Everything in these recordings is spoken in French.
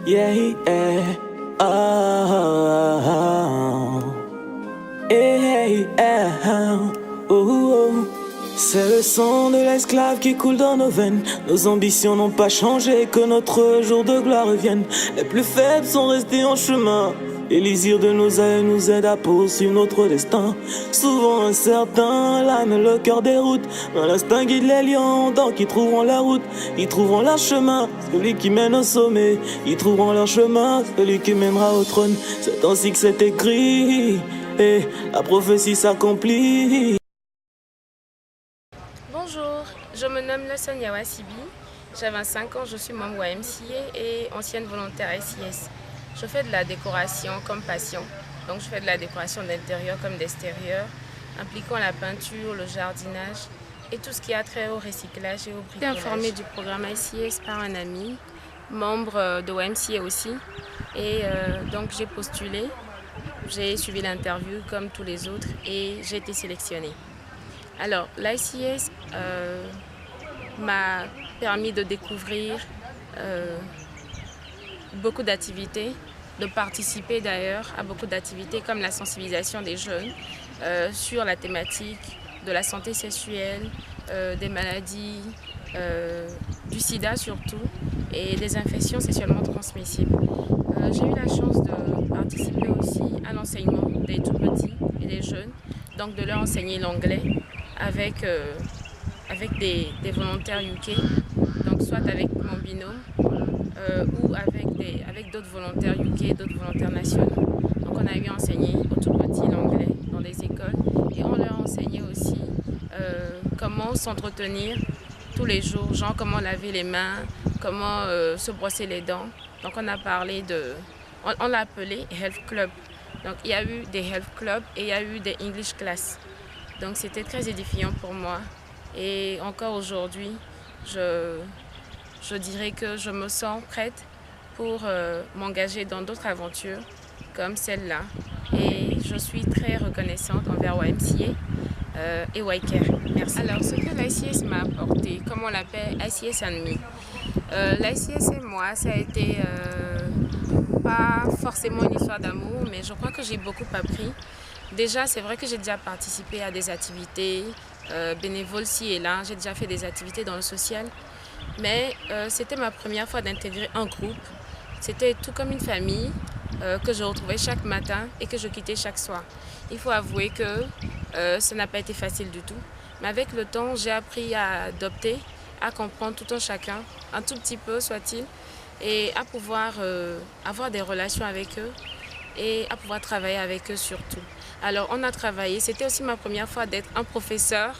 Yeah, yeah. Oh, hey, yeah. Oh. C'est le sang de l'esclave qui coule dans nos veines. Nos ambitions n'ont pas changé, que notre jour de gloire revienne. Les plus faibles sont restés en chemin. L'élixir de nos ailes nous aide à poursuivre notre destin. Souvent incertain, l'âme et le cœur déroute. Mais l'instinct guide les lions, donc ils trouveront la route. Ils trouveront leur chemin, celui qui mène au sommet. Ils trouveront leur chemin, celui qui mènera au trône. C'est ainsi que c'est écrit, et la prophétie s'accomplit. Bonjour, je me nomme Lassane Yawa Sibi, j'ai 25 ans, je suis membre YMCA et ancienne volontaire SIS. Je fais de la décoration comme passion, donc je fais de la décoration d'intérieur comme d'extérieur, impliquant la peinture, le jardinage et tout ce qui a trait au recyclage et au bricolage. J'ai été informée du programme SIS par un ami, membre de YMCA aussi, et donc j'ai postulé, j'ai suivi l'interview comme tous les autres et j'ai été sélectionnée. Alors, l'ICS m'a permis de découvrir beaucoup d'activités, de participer d'ailleurs à beaucoup d'activités comme la sensibilisation des jeunes sur la thématique de la santé sexuelle, des maladies, du sida surtout, et des infections sexuellement transmissibles. J'ai eu la chance de participer aussi à l'enseignement des tout-petits et des jeunes, donc de leur enseigner l'anglais avec des volontaires UK, donc soit avec mon binôme ou avec d'autres volontaires UK, d'autres volontaires nationaux. Donc on a eu enseigné aux tout-petits l'anglais dans des écoles et on leur enseignait aussi comment s'entretenir tous les jours, genre comment laver les mains, comment se brosser les dents. Donc on a parlé on l'a appelé Health Club. Donc il y a eu des Health Clubs et il y a eu des English Class. Donc c'était très édifiant pour moi et encore aujourd'hui, je dirais que je me sens prête pour m'engager dans d'autres aventures comme celle-là. Et je suis très reconnaissante envers YMCA et YCare. Merci. Alors ce que l'ICS m'a apporté, comme on l'appelle ICS and Me. L'ICS et moi, ça a été pas forcément une histoire d'amour, mais je crois que j'ai beaucoup appris. Déjà, c'est vrai que j'ai déjà participé à des activités bénévoles ci et là. J'ai déjà fait des activités dans le social. Mais c'était ma première fois d'intégrer un groupe. C'était tout comme une famille que je retrouvais chaque matin et que je quittais chaque soir. Il faut avouer que ça n'a pas été facile du tout. Mais avec le temps, j'ai appris à adopter, à comprendre tout un chacun, un tout petit peu soit-il, et à pouvoir avoir des relations avec eux et à pouvoir travailler avec eux surtout. Alors on a travaillé, c'était aussi ma première fois d'être un professeur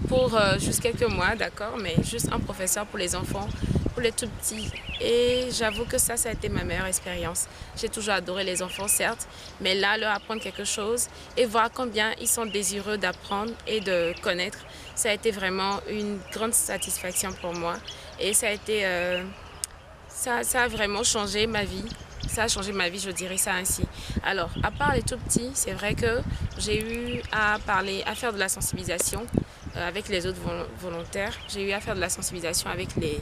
pour juste quelques mois, d'accord, mais juste un professeur pour les enfants, pour les tout petits. Et j'avoue que ça a été ma meilleure expérience. J'ai toujours adoré les enfants, certes, mais là, leur apprendre quelque chose et voir combien ils sont désireux d'apprendre et de connaître, ça a été vraiment une grande satisfaction pour moi. Et ça a été, ça a vraiment changé ma vie. Ça a changé ma vie, je dirais ça ainsi. Alors, à part les tout petits, c'est vrai que j'ai eu à faire de la sensibilisation avec les autres volontaires. J'ai eu à faire de la sensibilisation avec les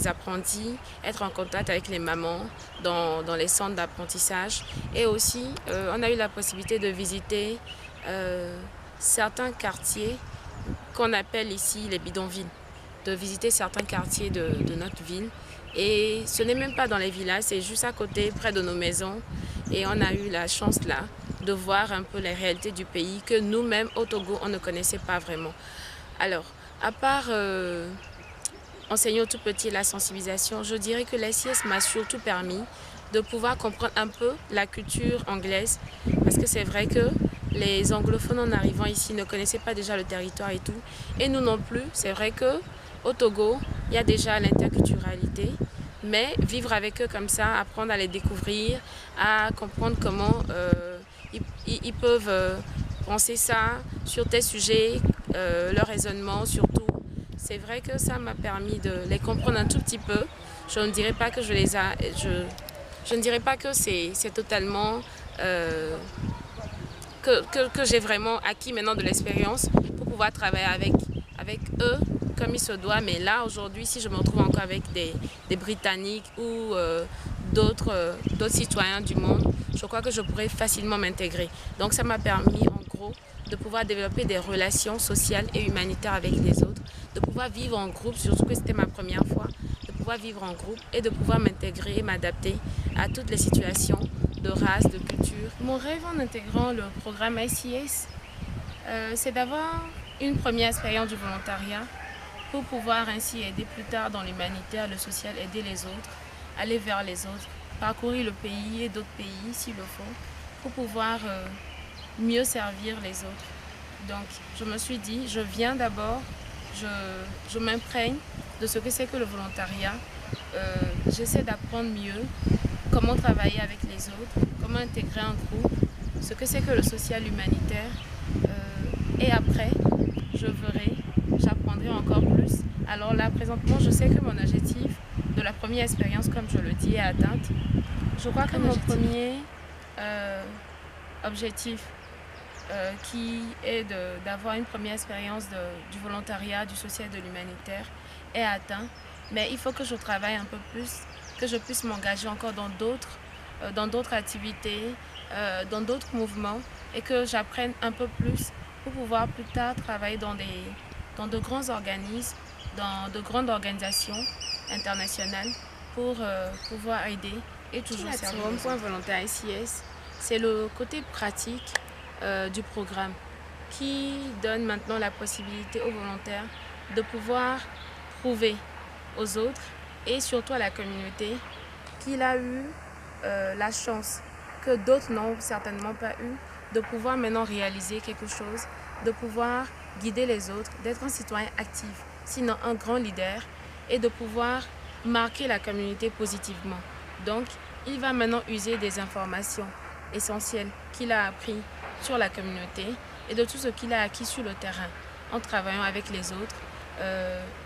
apprentis, être en contact avec les mamans dans les centres d'apprentissage. Et aussi, on a eu la possibilité de visiter certains quartiers qu'on appelle ici les bidonvilles, de visiter certains quartiers de notre ville. Et ce n'est même pas dans les villages, c'est juste à côté, près de nos maisons. Et on a eu la chance là de voir un peu les réalités du pays que nous-mêmes au Togo, on ne connaissait pas vraiment. Alors, à part enseigner aux tout petits la sensibilisation, je dirais que l'SIS m'a surtout permis de pouvoir comprendre un peu la culture anglaise. Parce que c'est vrai que les anglophones en arrivant ici ne connaissaient pas déjà le territoire et tout. Et nous non plus, c'est vrai que au Togo, il y a déjà l'interculturalité, mais vivre avec eux comme ça, apprendre à les découvrir, à comprendre comment ils peuvent penser ça sur tes sujets, leur raisonnement surtout. C'est vrai que ça m'a permis de les comprendre un tout petit peu. Je ne dirais pas que je ne dirais pas que c'est totalement que j'ai vraiment acquis maintenant de l'expérience pour pouvoir travailler avec eux comme il se doit. Mais là, aujourd'hui, si je me retrouve encore avec des Britanniques ou d'autres citoyens du monde, je crois que je pourrais facilement m'intégrer. Donc ça m'a permis en gros de pouvoir développer des relations sociales et humanitaires avec les autres, de pouvoir vivre en groupe, surtout que c'était ma première fois, de pouvoir vivre en groupe et de pouvoir m'intégrer et m'adapter à toutes les situations de race, de culture. Mon rêve en intégrant le programme ICS, c'est d'avoir une première expérience du volontariat pour pouvoir ainsi aider plus tard dans l'humanitaire, le social, aider les autres, aller vers les autres, parcourir le pays et d'autres pays s'il le faut, pour pouvoir mieux servir les autres. Donc je me suis dit, je viens d'abord, je m'imprègne de ce que c'est que le volontariat, j'essaie d'apprendre mieux comment travailler avec les autres, comment intégrer un groupe, ce que c'est que le social humanitaire, et après je verrai, j'apprendrai encore plus. Alors là présentement je sais que mon objectif de la première expérience, comme je le dis, est atteinte. Je crois que mon premier objectif qui est d'avoir une première expérience du volontariat, du social et de l'humanitaire est atteint. Mais il faut que je travaille un peu plus, que je puisse m'engager encore dans d'autres activités, dans d'autres mouvements et que j'apprenne un peu plus pour pouvoir plus tard travailler dans de grands organismes, dans de grandes organisations internationales pour pouvoir aider et toujours servir. Mon point volontaire ICS, c'est le côté pratique du programme qui donne maintenant la possibilité aux volontaires de pouvoir prouver aux autres et surtout à la communauté qu'il a eu la chance que d'autres n'ont certainement pas eu de pouvoir maintenant réaliser quelque chose, de pouvoir guider les autres, d'être un citoyen actif, sinon un grand leader et de pouvoir marquer la communauté positivement. Donc, il va maintenant user des informations essentielles qu'il a apprises sur la communauté et de tout ce qu'il a acquis sur le terrain en travaillant avec les autres,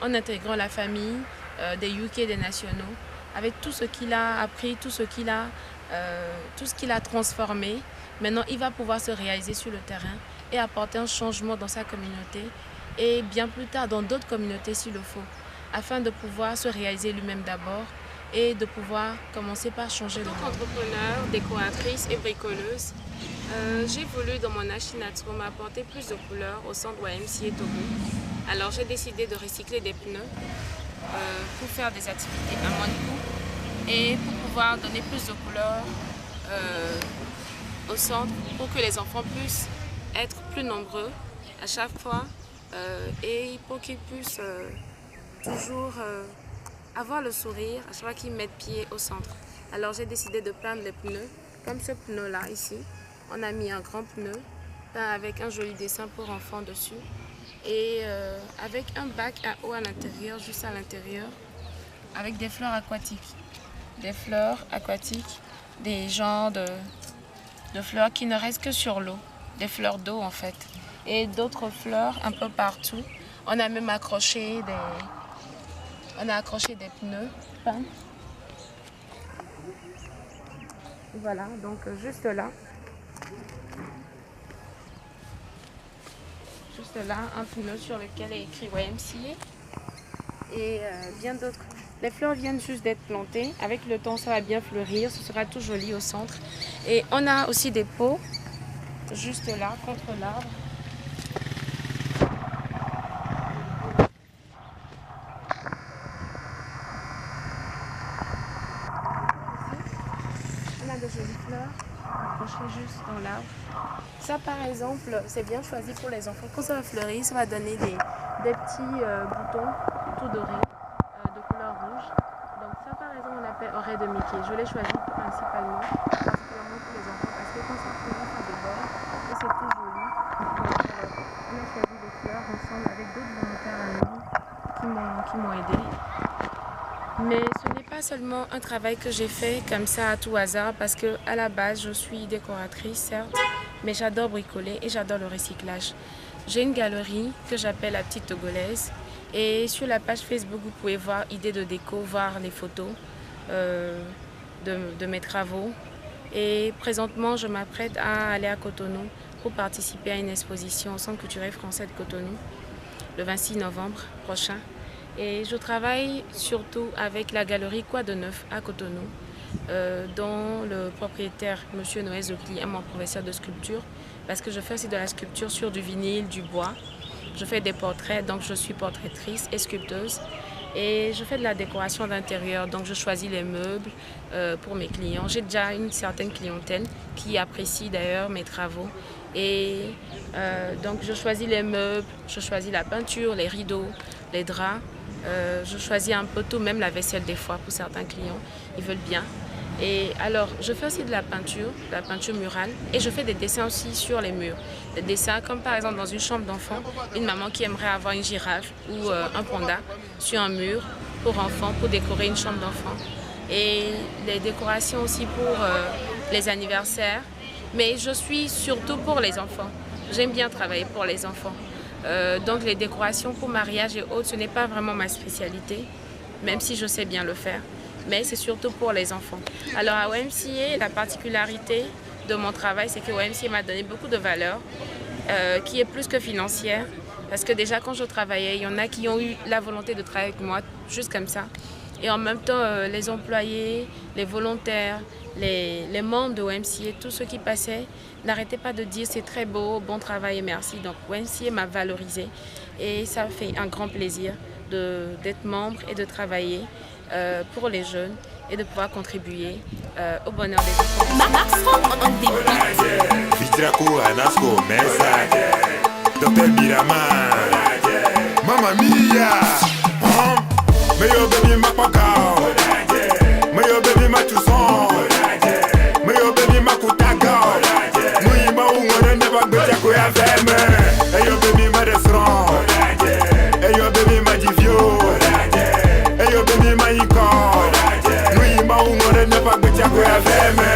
en intégrant la famille des UK, des nationaux, avec tout ce qu'il a appris, tout ce qu'il a transformé. Maintenant, il va pouvoir se réaliser sur le terrain et apporter un changement dans sa communauté et bien plus tard dans d'autres communautés s'il le faut, afin de pouvoir se réaliser lui-même d'abord et de pouvoir commencer par changer le monde. En tant qu'entrepreneur, décoratrice et bricoleuse, j'ai voulu dans mon Ashinatsu m'apporter plus de couleurs au centre YMCA Togo. Alors j'ai décidé de recycler des pneus pour faire des activités à moins de coût et pour pouvoir donner plus de couleurs au centre pour que les enfants puissent être plus nombreux à chaque fois et pour qu'ils puissent toujours avoir le sourire à chaque fois qu'ils mettent pied au centre. Alors j'ai décidé de peindre les pneus comme ce pneu là ici. On a mis un grand pneu peint avec un joli dessin pour enfants dessus et avec un bac à eau à l'intérieur, juste à l'intérieur, avec des fleurs aquatiques. Des fleurs aquatiques, des genres de fleurs qui ne restent que sur l'eau, des fleurs d'eau en fait. Et d'autres fleurs un peu partout. On a même accroché des pneus peints. Voilà, donc juste là. Juste là, un pneu sur lequel est écrit YMCA. Et bien d'autres. Les fleurs viennent juste d'être plantées. Avec le temps, ça va bien fleurir. Ce sera tout joli au centre. Et on a aussi des pots, juste là, contre l'arbre. On a de jolies fleurs accrochées juste dans l'arbre. Ça, par exemple, c'est bien choisi pour les enfants. Quand ça va fleurir, ça va donner des petits boutons tout dorés de couleur rouge. Donc ça, par exemple, on l'appelle oreille de Mickey. Je l'ai choisi principalement, particulièrement pour les enfants, parce que quand ça fleurit, ça déborde et c'est tout joli. Donc, on a choisi des fleurs ensemble avec d'autres volontaires à nous qui m'ont aidé. Mais ce n'est pas seulement un travail que j'ai fait comme ça à tout hasard, parce que à la base, je suis décoratrice, certes, mais j'adore bricoler et j'adore le recyclage. J'ai une galerie que j'appelle la Petite Togolaise et sur la page Facebook, vous pouvez voir idées de déco, voir les photos de mes travaux. Et présentement, je m'apprête à aller à Cotonou pour participer à une exposition au Centre culturel français de Cotonou. le 26 novembre prochain. Et je travaille surtout avec la galerie Quoi de Neuf à Cotonou, dont le propriétaire, M. Noé Zokli, est mon professeur de sculpture, parce que je fais aussi de la sculpture sur du vinyle, du bois. Je fais des portraits, donc je suis portraitrice et sculpteuse. Et je fais de la décoration d'intérieur, donc je choisis les meubles pour mes clients. J'ai déjà une certaine clientèle qui apprécie d'ailleurs mes travaux. Et donc je choisis les meubles, je choisis la peinture, les rideaux, les draps. Je choisis un peu tout, même la vaisselle des fois pour certains clients, ils veulent bien. Et alors, je fais aussi de la peinture murale, et je fais des dessins aussi sur les murs. Des dessins comme par exemple dans une chambre d'enfant, une maman qui aimerait avoir une girafe ou un panda sur un mur pour enfants, pour décorer une chambre d'enfant. Et les décorations aussi pour les anniversaires, mais je suis surtout pour les enfants. J'aime bien travailler pour les enfants. Donc les décorations pour mariage et autres, ce n'est pas vraiment ma spécialité, même si je sais bien le faire. Mais c'est surtout pour les enfants. Alors à OMCA, la particularité de mon travail, c'est que OMCA m'a donné beaucoup de valeur, qui est plus que financière. Parce que déjà quand je travaillais, il y en a qui ont eu la volonté de travailler avec moi, juste comme ça. Et en même temps, les employés, les volontaires, les membres de OMCA, tous ceux qui passaient, n'arrêtaient pas de dire c'est très beau, bon travail et merci. Donc OMCA m'a valorisé et ça fait un grand plaisir d'être membre et de travailler pour les jeunes et de pouvoir contribuer au bonheur des enfants. Mamma mia, me yo baby ma pagao, me yo baby ma tuson, me yo baby ma kutagao, mui ma ungore never better ko ya veme, hey yo baby ma restaurant, hey yo baby ma divio, hey yo baby ma iko, mui ma ungore never better ko ya veme.